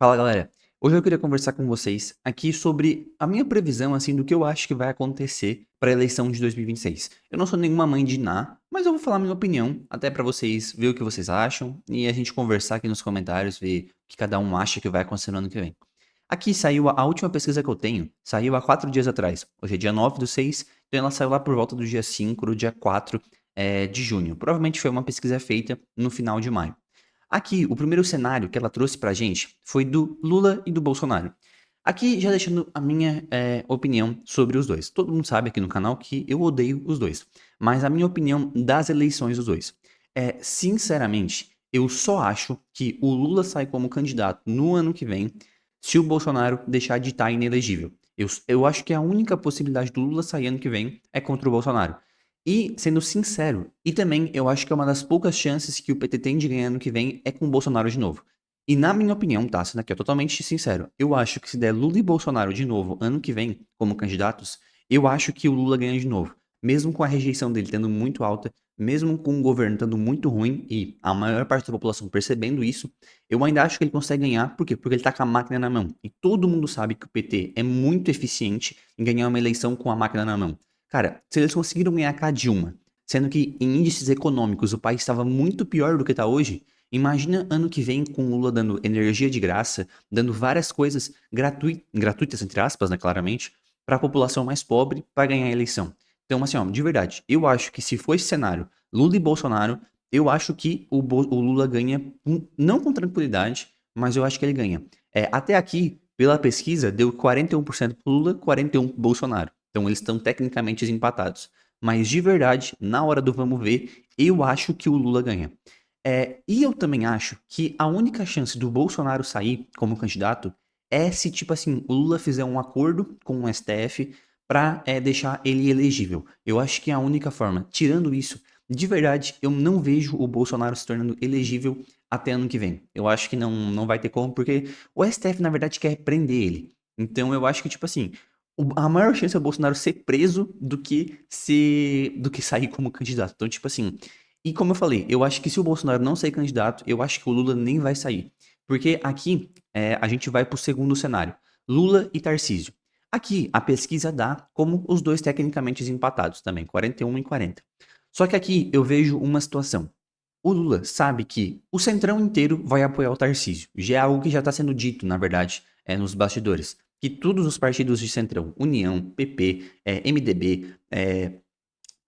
Fala galera, hoje eu queria conversar com vocês aqui sobre a minha previsão assim do que eu acho que vai acontecer para a eleição de 2026. Eu não sou nenhuma mãe de Ná, mas eu vou falar minha opinião, até para vocês ver o que vocês acham e a gente conversar aqui nos comentários, ver o que cada um acha que vai acontecer no ano que vem. Aqui saiu a última pesquisa que eu tenho, saiu há 4 dias atrás. Hoje é dia 9/6, então ela saiu lá por volta do dia 5, do dia 4 de junho. Provavelmente foi uma pesquisa feita no final de maio. Aqui, o primeiro cenário que ela trouxe pra gente foi do Lula e do Bolsonaro. Aqui, já deixando a minha opinião sobre os dois. Todo mundo sabe aqui no canal que eu odeio os dois. Mas a minha opinião das eleições dos dois. Sinceramente, eu só acho que o Lula sai como candidato no ano que vem se o Bolsonaro deixar de estar inelegível. Eu acho que a única possibilidade do Lula sair ano que vem é contra o Bolsonaro. E, sendo sincero, e também eu acho que é uma das poucas chances que o PT tem de ganhar ano que vem é com o Bolsonaro de novo. E na minha opinião, tá, sendo aqui totalmente sincero, eu acho que se der Lula e Bolsonaro de novo ano que vem como candidatos, eu acho que o Lula ganha de novo. Mesmo com a rejeição dele tendo muito alta, mesmo com o governo estando muito ruim e a maior parte da população percebendo isso, eu ainda acho que ele consegue ganhar. Por quê? Porque ele tá com a máquina na mão. E todo mundo sabe que o PT é muito eficiente em ganhar uma eleição com a máquina na mão. Cara, se eles conseguiram ganhar com a Dilma, sendo que em índices econômicos o país estava muito pior do que está hoje, imagina ano que vem com o Lula dando energia de graça, dando várias coisas gratuitas, entre aspas, né, claramente, para a população mais pobre para ganhar a eleição. Então, assim, ó, de verdade, eu acho que se for esse cenário, Lula e Bolsonaro, eu acho que o Lula ganha, não com tranquilidade, mas eu acho que ele ganha. Até aqui, pela pesquisa, deu 41% pro Lula, 41% pro Bolsonaro. Então eles estão tecnicamente empatados. Mas de verdade, na hora do vamos ver, eu acho que o Lula ganha. E eu também acho que a única chance do Bolsonaro sair como candidato é se, tipo assim, o Lula fizer um acordo com o STF para deixar ele elegível. Eu acho que é a única forma. Tirando isso, de verdade, eu não vejo o Bolsonaro se tornando elegível até ano que vem. Eu acho que não vai ter como, porque o STF, na verdade, quer prender ele. Então eu acho que, tipo assim, a maior chance é o Bolsonaro ser preso do que sair como candidato. Então, tipo assim, e como eu falei, eu acho que se o Bolsonaro não sair candidato, eu acho que o Lula nem vai sair. Porque aqui a gente vai pro segundo cenário: Lula e Tarcísio. Aqui a pesquisa dá como os dois tecnicamente empatados também, 41 e 40. Só que aqui eu vejo uma situação. O Lula sabe que o Centrão inteiro vai apoiar o Tarcísio. Já é algo que já está sendo dito, na verdade, nos bastidores. Que todos os partidos de Centrão, União, PP, MDB,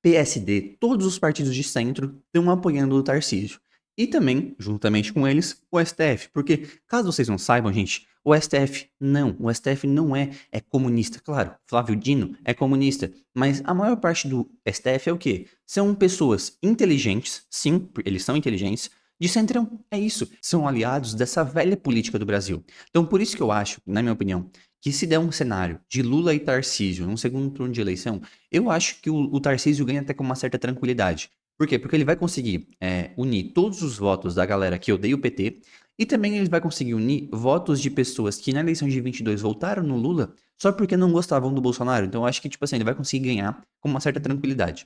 PSD, todos os partidos de centro estão apoiando o Tarcísio. E também, juntamente com eles, o STF. Porque, caso vocês não saibam, gente, o STF não é comunista. Claro, Flávio Dino é comunista, mas a maior parte do STF é o quê? São pessoas inteligentes, sim, eles são inteligentes, de centrão. É isso. São aliados dessa velha política do Brasil. Então, por isso que eu acho, na minha opinião, que se der um cenário de Lula e Tarcísio num segundo turno de eleição, eu acho que o Tarcísio ganha até com uma certa tranquilidade. Por quê? Porque ele vai conseguir unir todos os votos da galera que odeia o PT e também ele vai conseguir unir votos de pessoas que na eleição de 22 votaram no Lula só porque não gostavam do Bolsonaro. Então eu acho que, tipo assim, ele vai conseguir ganhar com uma certa tranquilidade.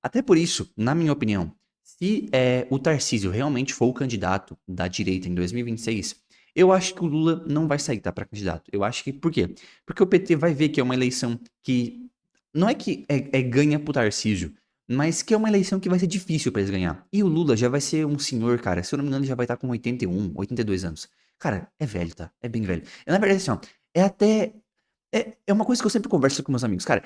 Até por isso, na minha opinião, se o Tarcísio realmente for o candidato da direita em 2026, eu acho que o Lula não vai sair, tá, para candidato. Eu acho que, por quê? Porque o PT vai ver que é uma eleição que não é que é ganha pro Tarcísio, mas que é uma eleição que vai ser difícil pra eles ganhar. E o Lula já vai ser um senhor, cara, se eu não me engano, ele já vai estar com 81, 82 anos. Cara, é velho, tá? É bem velho. Na verdade, assim, ó, é até. É uma coisa que eu sempre converso com meus amigos. Cara,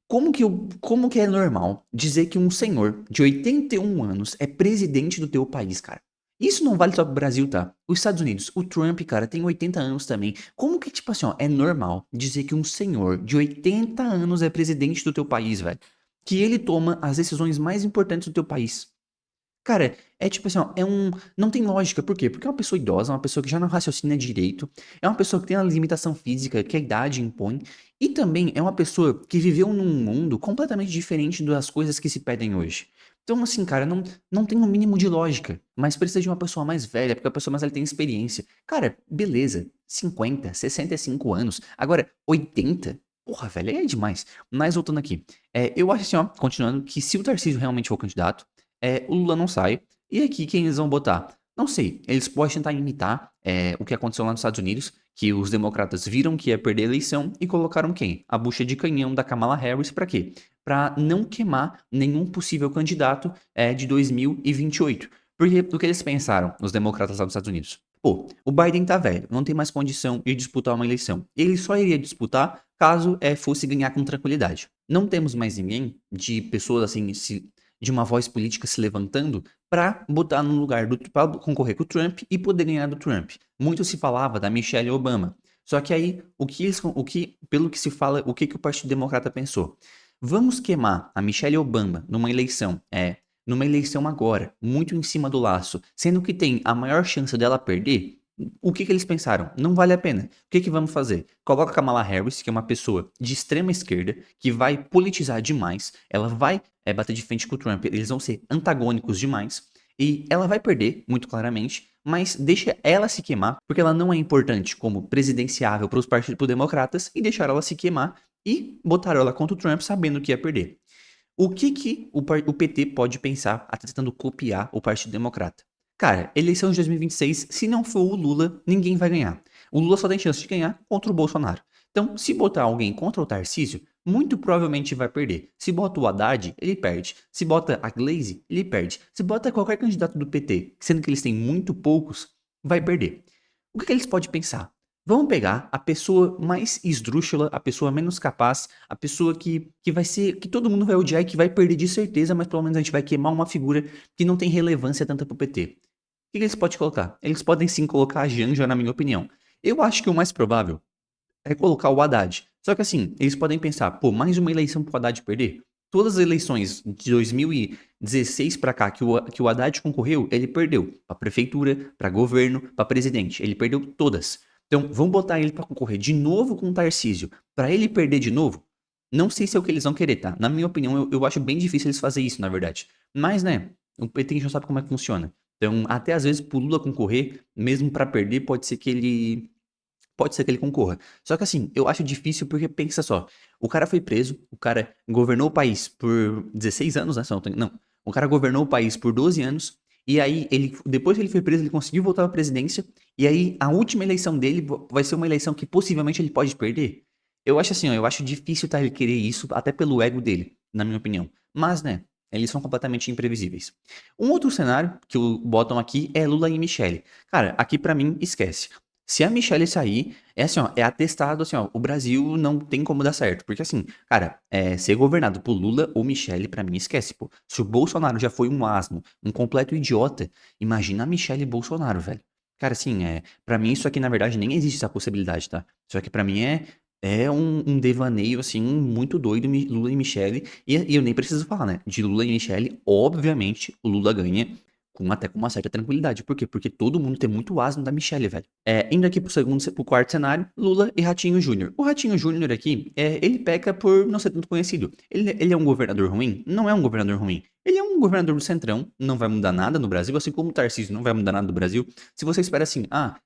como que é normal dizer que um senhor de 81 anos é presidente do teu país, cara? Isso não vale só pro Brasil, tá? Os Estados Unidos, o Trump, cara, tem 80 anos também. Como que, tipo assim, ó, é normal dizer que um senhor de 80 anos é presidente do teu país, velho? Que ele toma as decisões mais importantes do teu país. Cara, é tipo assim, ó, não tem lógica. Por quê? Porque é uma pessoa idosa, uma pessoa que já não raciocina direito, é uma pessoa que tem uma limitação física que a idade impõe, e também é uma pessoa que viveu num mundo completamente diferente das coisas que se pedem hoje. Então, assim, cara, não tem um mínimo de lógica, mas precisa de uma pessoa mais velha, porque a pessoa mais velha tem experiência. Cara, beleza, 50, 65 anos, agora 80? Porra, velho, aí é demais. Mas voltando aqui, eu acho assim, ó, continuando, que se o Tarcísio realmente for candidato, o Lula não sai. E aqui quem eles vão botar? Não sei, eles podem tentar imitar o que aconteceu lá nos Estados Unidos, que os democratas viram que ia perder a eleição e colocaram quem? A bucha de canhão da Kamala Harris para quê? Para não queimar nenhum possível candidato de 2028. Porque o que eles pensaram, os democratas lá nos Estados Unidos? Pô, o Biden tá velho, não tem mais condição de disputar uma eleição. Ele só iria disputar caso fosse ganhar com tranquilidade. Não temos mais ninguém de pessoas assim, de uma voz política se levantando para botar no lugar para concorrer com o Trump e poder ganhar do Trump. Muito se falava da Michelle Obama. Só que aí, pelo que se fala, o que o Partido Democrata pensou? Vamos queimar a Michelle Obama numa eleição agora, muito em cima do laço, sendo que tem a maior chance dela perder? O que eles pensaram? Não vale a pena. O que vamos fazer? Coloca a Kamala Harris, que é uma pessoa de extrema esquerda, que vai politizar demais, ela vai bater de frente com o Trump, eles vão ser antagônicos demais, e ela vai perder, muito claramente, mas deixa ela se queimar, porque ela não é importante como presidenciável para os partidos democratas, e deixaram ela se queimar e botaram ela contra o Trump sabendo que ia perder. O que o PT pode pensar até tentando copiar o Partido Democrata? Cara, eleição de 2026, se não for o Lula, ninguém vai ganhar. O Lula só tem chance de ganhar contra o Bolsonaro. Então, se botar alguém contra o Tarcísio, muito provavelmente vai perder. Se bota o Haddad, ele perde. Se bota a Glaze, ele perde. Se bota qualquer candidato do PT, sendo que eles têm muito poucos, vai perder. O que eles podem pensar? Vamos pegar a pessoa mais esdrúxula, a pessoa menos capaz, a pessoa que vai ser, que todo mundo vai odiar e que vai perder de certeza, mas pelo menos a gente vai queimar uma figura que não tem relevância tanta pro PT. O que eles podem colocar? Eles podem sim colocar a Janja, na minha opinião. Eu acho que o mais provável é colocar o Haddad. Só que assim, eles podem pensar, pô, mais uma eleição pro Haddad perder? Todas as eleições de 2016 pra cá que o Haddad concorreu, ele perdeu. Pra prefeitura, pra governo, pra presidente. Ele perdeu todas. Então, vamos botar ele pra concorrer de novo com o Tarcísio, pra ele perder de novo? Não sei se é o que eles vão querer, tá? Na minha opinião, eu acho bem difícil eles fazerem isso, na verdade. Mas, né, o PT a gente não sabe como é que funciona. Então, até às vezes, pro Lula concorrer, mesmo pra perder, pode ser que ele concorra. Só que assim, eu acho difícil porque pensa só, o cara foi preso, o cara governou o país por 16 anos, né? Não, o cara governou o país por 12 anos, e aí depois que ele foi preso, ele conseguiu voltar à presidência, e aí a última eleição dele vai ser uma eleição que possivelmente ele pode perder. Eu acho assim, ó, eu acho difícil tá ele querer isso, até pelo ego dele, na minha opinião. Mas, né, eles são completamente imprevisíveis. Um outro cenário que botam aqui é Lula e Michele. Cara, aqui pra mim, esquece. Se a Michelle sair, é assim, ó, é atestado assim, ó, o Brasil não tem como dar certo. Porque assim, cara, ser governado por Lula ou Michelle, pra mim, esquece, pô. Se o Bolsonaro já foi um asno, um completo idiota, imagina a Michelle e Bolsonaro, velho. Cara, assim, pra mim isso aqui, na verdade, nem existe essa possibilidade, tá? Isso aqui pra mim é um devaneio, assim, muito doido, Lula e Michelle. E eu nem preciso falar, né? De Lula e Michelle, obviamente, o Lula ganha até com uma certa tranquilidade. Por quê? Porque todo mundo tem muito asno da Michelle, velho. Indo aqui pro quarto cenário, Lula e Ratinho Júnior. O Ratinho Júnior aqui, ele peca por não ser tanto conhecido. Ele é um governador ruim? Não é um governador ruim. Ele é um governador do Centrão, não vai mudar nada no Brasil, assim como o Tarcísio não vai mudar nada no Brasil. Se você espera assim,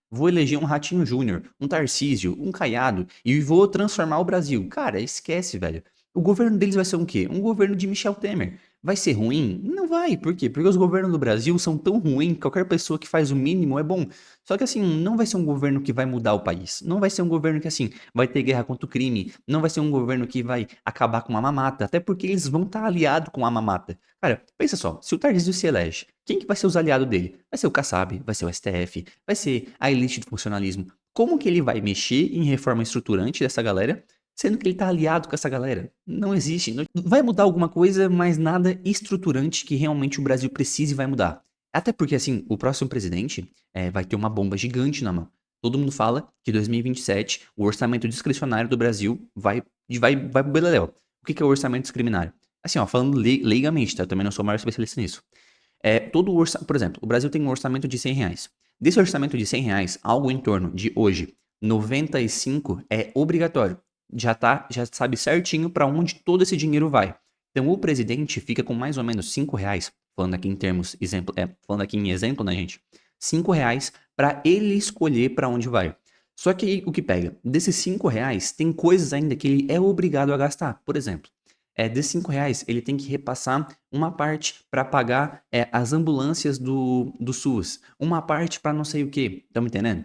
vou eleger um Ratinho Júnior, um Tarcísio, um Caiado e vou transformar o Brasil. Cara, esquece, velho. O governo deles vai ser um quê? Um governo de Michel Temer. Vai ser ruim? Não vai. Por quê? Porque os governos do Brasil são tão ruins que qualquer pessoa que faz o mínimo é bom. Só que assim, não vai ser um governo que vai mudar o país. Não vai ser um governo que assim, vai ter guerra contra o crime. Não vai ser um governo que vai acabar com a mamata. Até porque eles vão estar aliados com a mamata. Cara, pensa só, se o Tarcísio se elege, quem que vai ser os aliados dele? Vai ser o Kassab, vai ser o STF, vai ser a elite do funcionalismo. Como que ele vai mexer em reforma estruturante dessa galera sendo que ele tá aliado com essa galera? Não existe. Vai mudar alguma coisa, mas nada estruturante que realmente o Brasil precise vai mudar. Até porque, assim, o próximo presidente vai ter uma bomba gigante na mão. Todo mundo fala que 2027 o orçamento discricionário do Brasil vai pro beleléu. O que é o orçamento discricionário? Assim, ó, falando leigamente, tá? Eu também não sou o maior especialista nisso. Por exemplo, o Brasil tem um orçamento de 100 reais. Desse orçamento de 100 reais, algo em torno de hoje, 95 é obrigatório. Já sabe certinho para onde todo esse dinheiro vai. Então o presidente fica com mais ou menos 5 reais, falando aqui em termos, falando aqui em exemplo, né, gente? 5 reais para ele escolher para onde vai. Só que aí, o que pega? Desses 5 reais, tem coisas ainda que ele é obrigado a gastar. Por exemplo, desses R$ 5, ele tem que repassar uma parte para pagar as ambulâncias do SUS, uma parte para não sei o quê, estão me entendendo?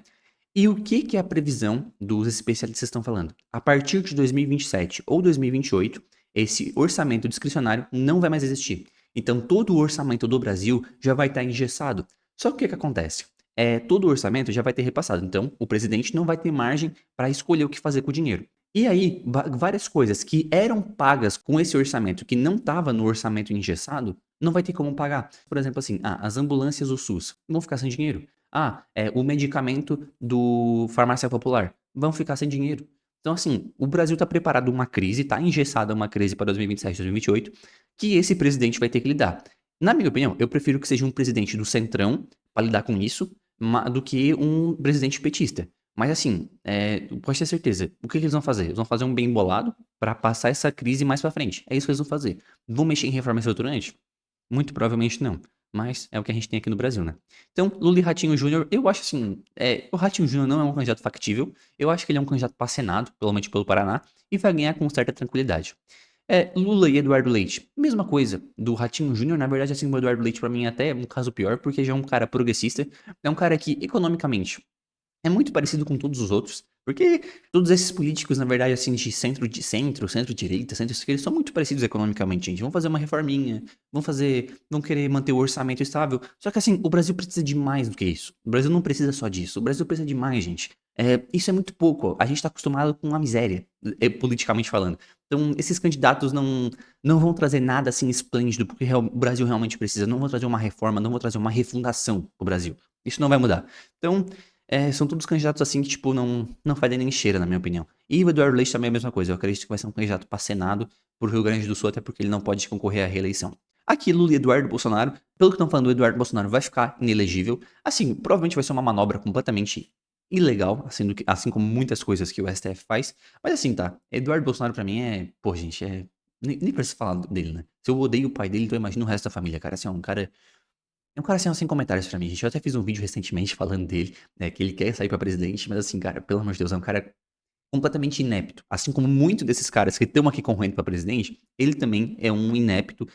E o que que é a previsão dos especialistas estão falando? A partir de 2027 ou 2028, esse orçamento discricionário não vai mais existir. Então, todo o orçamento do Brasil já vai estar engessado. Só que o que que acontece? Todo o orçamento já vai ter repassado. Então, o presidente não vai ter margem para escolher o que fazer com o dinheiro. E aí, várias coisas que eram pagas com esse orçamento, que não estava no orçamento engessado, não vai ter como pagar. Por exemplo, assim, as ambulâncias do SUS vão ficar sem dinheiro. O medicamento do farmácia popular vão ficar sem dinheiro. Então, assim, o Brasil está preparado uma crise, está engessada uma crise para 2027, 2028, que esse presidente vai ter que lidar. Na minha opinião, eu prefiro que seja um presidente do centrão para lidar com isso, do que um presidente petista. Mas assim, pode ter certeza, o que eles vão fazer? Eles vão fazer um bem bolado para passar essa crise mais para frente. É isso que eles vão fazer. Vão mexer em reforma estruturante? Muito provavelmente não. Mas é o que a gente tem aqui no Brasil, né? Então, Lula e Ratinho Júnior, eu acho assim, o Ratinho Júnior não é um candidato factível. Eu acho que ele é um candidato para Senado, pelo menos pelo Paraná, e vai ganhar com certa tranquilidade. Lula e Eduardo Leite, mesma coisa. Do Ratinho Júnior, na verdade, assim, o Eduardo Leite pra mim até é um caso pior, porque já é um cara progressista, é um cara que, economicamente, é muito parecido com todos os outros, porque todos esses políticos, na verdade, assim, de centro, centro-direita, centro-esquerda, são muito parecidos economicamente, gente. Vão fazer uma reforminha, vão querer manter o orçamento estável. Só que, assim, o Brasil precisa de mais do que isso. O Brasil não precisa só disso. O Brasil precisa de mais, gente. Isso é muito pouco. A gente tá acostumado com a miséria, politicamente falando. Então, esses candidatos não vão trazer nada, assim, esplêndido, porque o Brasil realmente precisa. Não vão trazer uma reforma, não vão trazer uma refundação pro Brasil. Isso não vai mudar. Então, são todos candidatos assim que, tipo, não fazem nem cheira, na minha opinião. E o Eduardo Leite também é a mesma coisa. Eu acredito que vai ser um candidato para Senado pro Rio Grande do Sul, até porque ele não pode concorrer à reeleição. Aqui, Lula e Eduardo Bolsonaro, pelo que estão falando, o Eduardo Bolsonaro vai ficar inelegível. Assim, provavelmente vai ser uma manobra completamente ilegal, assim como muitas coisas que o STF faz. Mas assim, tá. Eduardo Bolsonaro pra mim pô, gente, nem preciso falar dele, né? Se eu odeio o pai dele, então imagina o resto da família, cara. Assim, é um cara sem comentários pra mim, gente. Eu até fiz um vídeo recentemente falando dele, né, que ele quer sair pra presidente, mas assim, cara, pelo amor de Deus, é um cara completamente inepto. Assim como muitos desses caras que estão aqui concorrendo pra presidente, ele também é um inepto.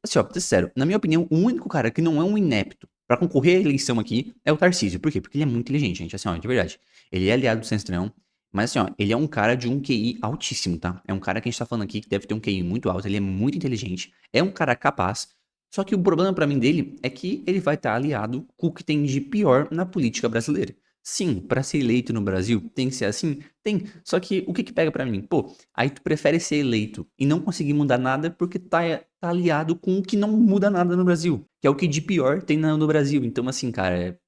Assim, ó, pra ser sério, na minha opinião, o único cara que não é um inepto pra concorrer à eleição aqui é o Tarcísio. Por quê? Porque ele é muito inteligente, gente. Assim, ó, de verdade. Ele é aliado do Centrão, mas assim, ó, ele é um cara de um QI altíssimo, tá? É um cara que a gente tá falando aqui que deve ter um QI muito alto, ele é muito inteligente, é um cara capaz. Só que o problema pra mim dele é que ele vai estar aliado com o que tem de pior na política brasileira. Sim, pra ser eleito no Brasil tem que ser assim? Tem. Só que o que que pega pra mim? Pô, aí tu prefere ser eleito e não conseguir mudar nada porque tá aliado com o que não muda nada no Brasil, que é o que de pior tem no Brasil. Então, assim, cara,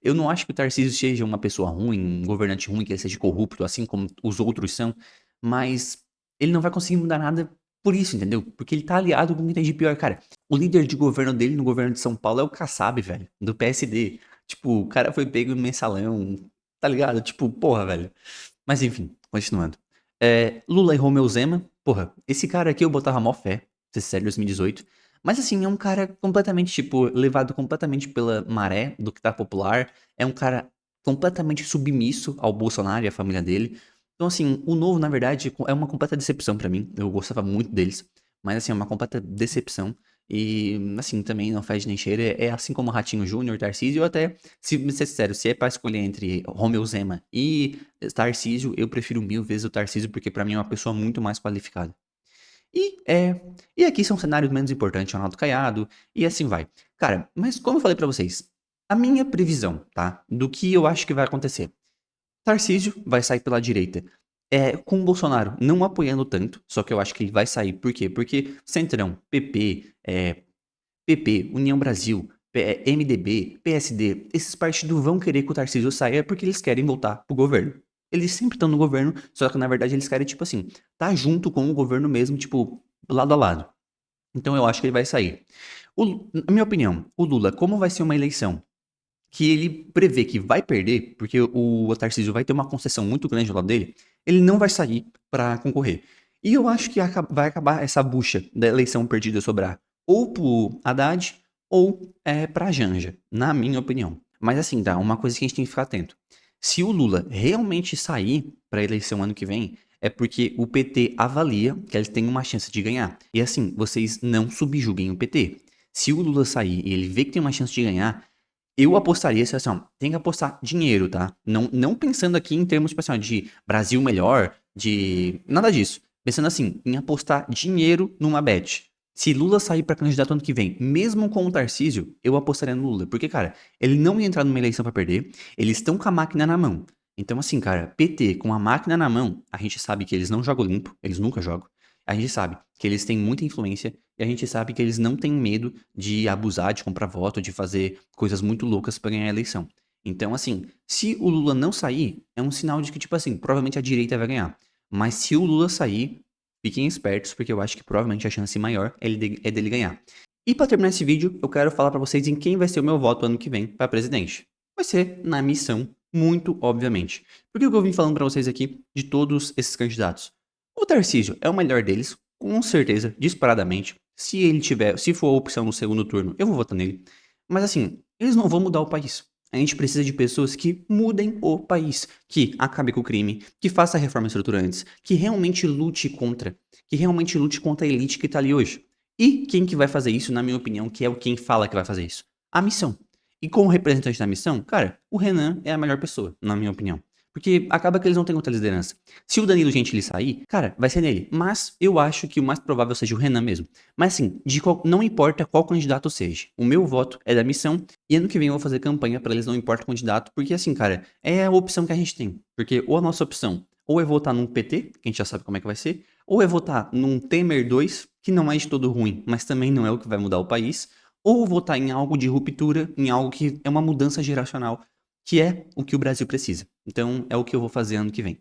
eu não acho que o Tarcísio seja uma pessoa ruim, um governante ruim, que ele seja corrupto, assim como os outros são, mas ele não vai conseguir mudar nada por isso, entendeu? Porque ele tá aliado com o que tem de pior, cara. O líder de governo dele no governo de São Paulo é o Kassab, velho, do PSD. Tipo, o cara foi pego no mensalão, tá ligado? Tipo, porra, velho. Mas enfim, continuando. Lula e Romeu Zema, porra, esse cara aqui eu botava mó fé, se sério, 2018. Mas assim, é um cara completamente, tipo, levado completamente pela maré do que tá popular. É um cara completamente submisso ao Bolsonaro e à família dele. Então, assim, o novo, na verdade, é uma completa decepção pra mim. Eu gostava muito deles. Mas, assim, é uma completa decepção. E, assim, também não faz nem cheiro. É assim como Ratinho Júnior, Tarcísio, até, se me ser sincero, se é pra escolher entre Romeu Zema e Tarcísio, eu prefiro mil vezes o Tarcísio, porque pra mim é uma pessoa muito mais qualificada. E, e aqui são cenários menos importantes, Ronaldo Caiado, e assim vai. Cara, mas como eu falei pra vocês, a minha previsão, tá, do que eu acho que vai acontecer. Tarcísio vai sair pela direita. Com o Bolsonaro não apoiando tanto, só que eu acho que ele vai sair. Por quê? Porque Centrão, PP, União Brasil, MDB, PSD, esses partidos vão querer que o Tarcísio saia porque eles querem voltar pro governo. Eles sempre estão no governo, só que na verdade eles querem, tipo assim, tá junto com o governo mesmo, tipo, lado a lado. Então eu acho que ele vai sair. Na minha opinião, o Lula, como vai ser uma eleição que ele prevê que vai perder, porque o Tarcísio vai ter uma concessão muito grande do lado dele, ele não vai sair pra concorrer. E eu acho que vai acabar essa bucha da eleição perdida sobrar ou pro Haddad ou pra Janja, na minha opinião. Mas assim, tá, uma coisa que a gente tem que ficar atento. Se o Lula realmente sair pra eleição ano que vem, é porque o PT avalia que eles têm uma chance de ganhar. E assim, vocês não subjuguem o PT. Se o Lula sair e ele vê que tem uma chance de ganhar, eu apostaria, assim, ó, tem que apostar dinheiro, tá? Não pensando aqui em termos, tipo assim, ó, de Brasil melhor, de nada disso. Pensando assim, em apostar dinheiro numa bet. Se Lula sair pra candidato ano que vem, mesmo com o Tarcísio, eu apostaria no Lula. Porque, cara, ele não ia entrar numa eleição pra perder, eles estão com a máquina na mão. Então, assim, cara, PT com a máquina na mão, a gente sabe que eles não jogam limpo, eles nunca jogam. A gente sabe que eles têm muita influência e a gente sabe que eles não têm medo de abusar, de comprar voto, de fazer coisas muito loucas pra ganhar a eleição. Então, assim, se o Lula não sair, é um sinal de que, tipo assim, provavelmente a direita vai ganhar. Mas se o Lula sair, fiquem espertos, porque eu acho que provavelmente a chance maior é dele ganhar. E pra terminar esse vídeo, eu quero falar pra vocês em quem vai ser o meu voto ano que vem pra presidente. Vai ser na missão, muito obviamente. Por que eu vim falando pra vocês aqui de todos esses candidatos? O Tarcísio é o melhor deles, com certeza, disparadamente. Se ele tiver, se for a opção no segundo turno, eu vou votar nele. Mas assim, eles não vão mudar o país. A gente precisa de pessoas que mudem o país, que acabe com o crime, que faça reformas estruturantes, que realmente lute contra, a elite que tá ali hoje. E quem que vai fazer isso, na minha opinião, que é o quem fala que vai fazer isso? A missão. E como representante da missão, cara, o Renan é a melhor pessoa, na minha opinião. Porque acaba que eles não têm outra liderança. Se o Danilo Gentili sair, cara, vai ser nele. Mas eu acho que o mais provável seja o Renan mesmo. Mas assim, não importa qual candidato seja. O meu voto é da missão. E ano que vem eu vou fazer campanha pra eles, não importa o candidato. Porque assim, cara, é a opção que a gente tem. Porque ou a nossa opção, ou é votar num PT, que a gente já sabe como é que vai ser. Ou é votar num Temer 2, que não é de todo ruim, mas também não é o que vai mudar o país. Ou votar em algo de ruptura, em algo que é uma mudança geracional, que é o que o Brasil precisa. Então é o que eu vou fazer ano que vem.